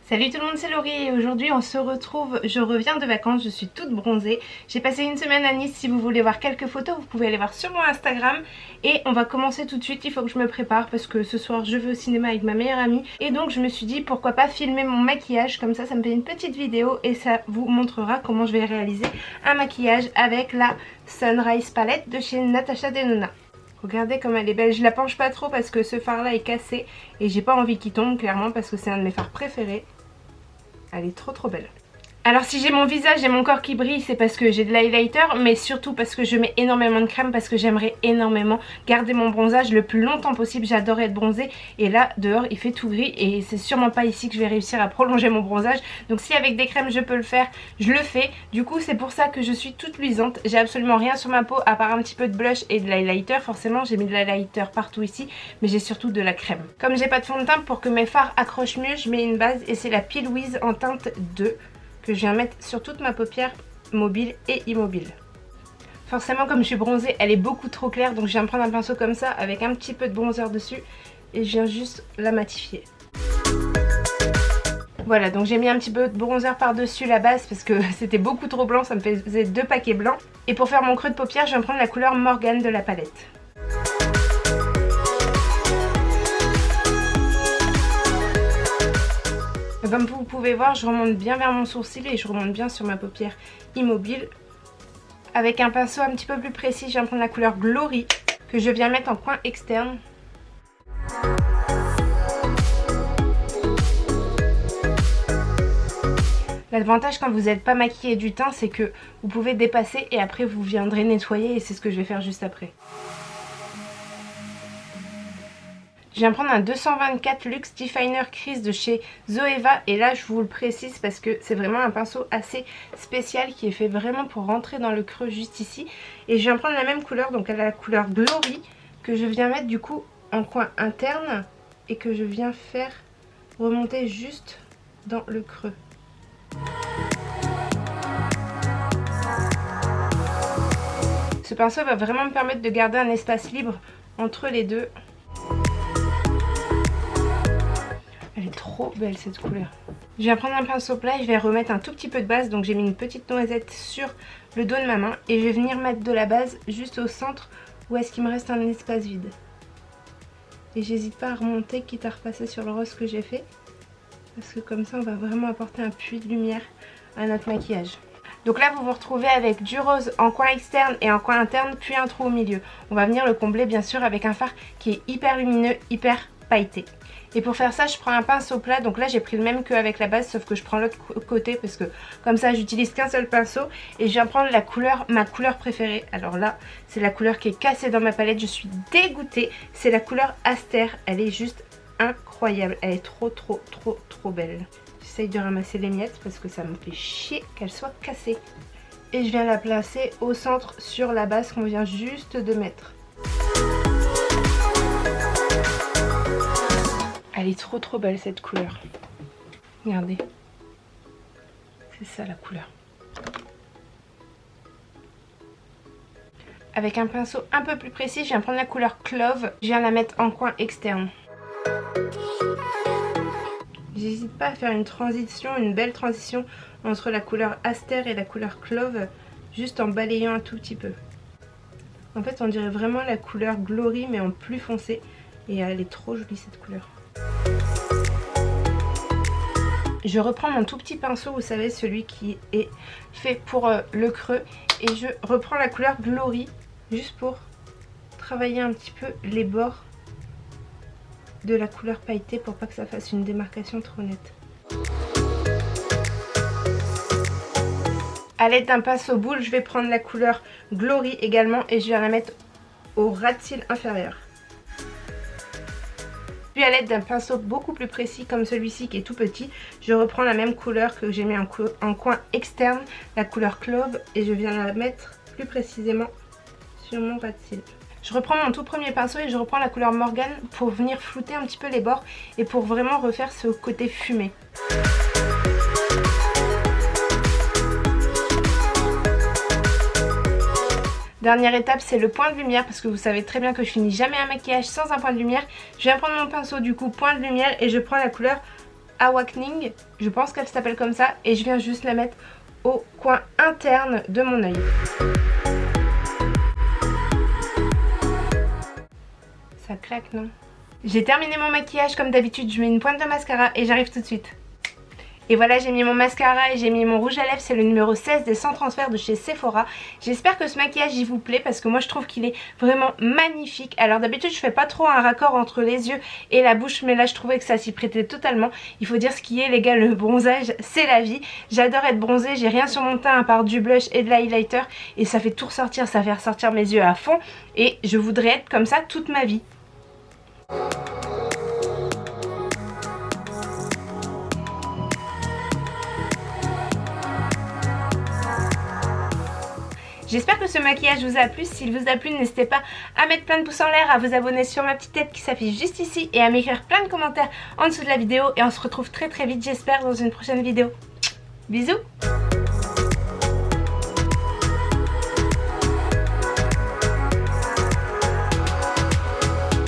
Salut tout le monde, c'est Laurie et aujourd'hui on se retrouve, je reviens de vacances, je suis toute bronzée. J'ai passé une semaine à Nice, si vous voulez voir quelques photos, vous pouvez aller voir sur mon Instagram. Et on va commencer tout de suite, il faut que je me prépare parce que ce soir je vais au cinéma avec ma meilleure amie. Et donc je me suis dit pourquoi pas filmer mon maquillage, comme ça me fait une petite vidéo et ça vous montrera comment je vais réaliser un maquillage avec la Sunrise Palette de chez Natasha Denona. Regardez comme elle est belle, je la penche pas trop parce que ce fard là est cassé et j'ai pas envie qu'il tombe clairement parce que c'est un de mes fards préférés. Elle est trop belle. Alors si j'ai mon visage et mon corps qui brille, c'est parce que j'ai de l'highlighter, mais surtout parce que je mets énormément de crème, parce que j'aimerais énormément garder mon bronzage le plus longtemps possible. J'adore être bronzée et là dehors il fait tout gris et c'est sûrement pas ici que je vais réussir à prolonger mon bronzage. Donc si avec des crèmes je peux le faire, je le fais. Du coup c'est pour ça que je suis toute luisante. J'ai absolument rien sur ma peau à part un petit peu de blush et de l'highlighter. Forcément j'ai mis de l'highlighter partout ici, mais j'ai surtout de la crème. Comme j'ai pas de fond de teint, pour que mes fards accrochent mieux, je mets une base et c'est la P. Louise en teinte 2. Que je viens mettre sur toute ma paupière mobile et immobile. Forcément comme je suis bronzée elle est beaucoup trop claire, donc je viens prendre un pinceau comme ça avec un petit peu de bronzer dessus et je viens juste la matifier. Voilà, donc j'ai mis un petit peu de bronzer par dessus la base parce que c'était beaucoup trop blanc, ça me faisait 2 paquets blancs. Et pour faire mon creux de paupière je viens prendre la couleur Morgane de la palette. Comme vous pouvez voir, je remonte bien vers mon sourcil et je remonte bien sur ma paupière immobile. Avec un pinceau un petit peu plus précis, je viens prendre la couleur Glory que je viens mettre en coin externe. L'avantage quand vous n'êtes pas maquillé du teint, c'est que vous pouvez dépasser et après vous viendrez nettoyer et c'est ce que je vais faire juste après. Je viens prendre un 224 Luxe Definer Crease de chez Zoeva et là je vous le précise parce que c'est vraiment un pinceau assez spécial qui est fait vraiment pour rentrer dans le creux juste ici. Et je viens prendre la même couleur, donc elle a la couleur Glory que je viens mettre du coup en coin interne et que je viens faire remonter juste dans le creux. Ce pinceau va vraiment me permettre de garder un espace libre entre les deux. Elle est trop belle cette couleur. Je viens prendre un pinceau plat et je vais remettre un tout petit peu de base. Donc j'ai mis une petite noisette sur le dos de ma main. Et je vais venir mettre de la base juste au centre où est-ce qu'il me reste un espace vide. Et j'hésite pas à remonter quitte à repasser sur le rose que j'ai fait. Parce que comme ça on va vraiment apporter un puits de lumière à notre maquillage. Donc là vous vous retrouvez avec du rose en coin externe et en coin interne puis un trou au milieu. On va venir le combler bien sûr avec un fard qui est hyper lumineux, hyper pailleté. Et pour faire ça je prends un pinceau plat, donc là j'ai pris le même qu'avec la base sauf que je prends l'autre côté parce que comme ça j'utilise qu'un seul pinceau. Et je viens prendre la couleur, ma couleur préférée. Alors là c'est la couleur qui est cassée dans ma palette, je suis dégoûtée. C'est la couleur Aster, elle est juste incroyable, elle est trop belle. J'essaye de ramasser les miettes parce que ça me fait chier qu'elle soit cassée. Et je viens la placer au centre sur la base qu'on vient juste de mettre. Elle est trop belle cette couleur. Regardez. C'est ça la couleur. Avec un pinceau un peu plus précis, je viens prendre la couleur Clove. Je viens la mettre en coin externe. J'hésite pas à faire une transition, une belle transition entre la couleur Aster et la couleur Clove, juste en balayant un tout petit peu. En fait on dirait vraiment la couleur Glory mais en plus foncé. Et elle est trop jolie cette couleur. Je reprends mon tout petit pinceau, vous savez, celui qui est fait pour le creux. Et je reprends la couleur Glory, juste pour travailler un petit peu les bords de la couleur pailletée pour pas que ça fasse une démarcation trop nette. A l'aide d'un pinceau boule, je vais prendre la couleur Glory également et je vais la mettre au ras de cils inférieur. Puis à l'aide d'un pinceau beaucoup plus précis comme celui-ci qui est tout petit, je reprends la même couleur que j'ai mis en coin externe, la couleur Clove, et je viens la mettre plus précisément sur mon ras de cils. Je reprends mon tout premier pinceau et je reprends la couleur Morgane pour venir flouter un petit peu les bords et pour vraiment refaire ce côté fumé. Dernière étape, c'est le point de lumière, parce que vous savez très bien que je finis jamais un maquillage sans un point de lumière. Je viens prendre mon pinceau du coup point de lumière et je prends la couleur Awakening, je pense qu'elle s'appelle comme ça, et je viens juste la mettre au coin interne de mon œil. Ça claque, non? J'ai terminé mon maquillage comme d'habitude, je mets une pointe de mascara et j'arrive tout de suite. Et voilà, j'ai mis mon mascara et j'ai mis mon rouge à lèvres, c'est le numéro 16 des 100 transferts de chez Sephora. J'espère que ce maquillage il vous plaît parce que moi je trouve qu'il est vraiment magnifique. Alors d'habitude je fais pas trop un raccord entre les yeux et la bouche, mais là je trouvais que ça s'y prêtait totalement. Il faut dire ce qui est les gars, le bronzage c'est la vie. J'adore être bronzée, j'ai rien sur mon teint à part du blush et de l'highlighter et ça fait tout ressortir, ça fait ressortir mes yeux à fond et je voudrais être comme ça toute ma vie. J'espère que ce maquillage vous a plu. S'il vous a plu, n'hésitez pas à mettre plein de pouces en l'air, à vous abonner sur ma petite tête qui s'affiche juste ici et à m'écrire plein de commentaires en dessous de la vidéo. Et on se retrouve très vite, j'espère, dans une prochaine vidéo. Bisous!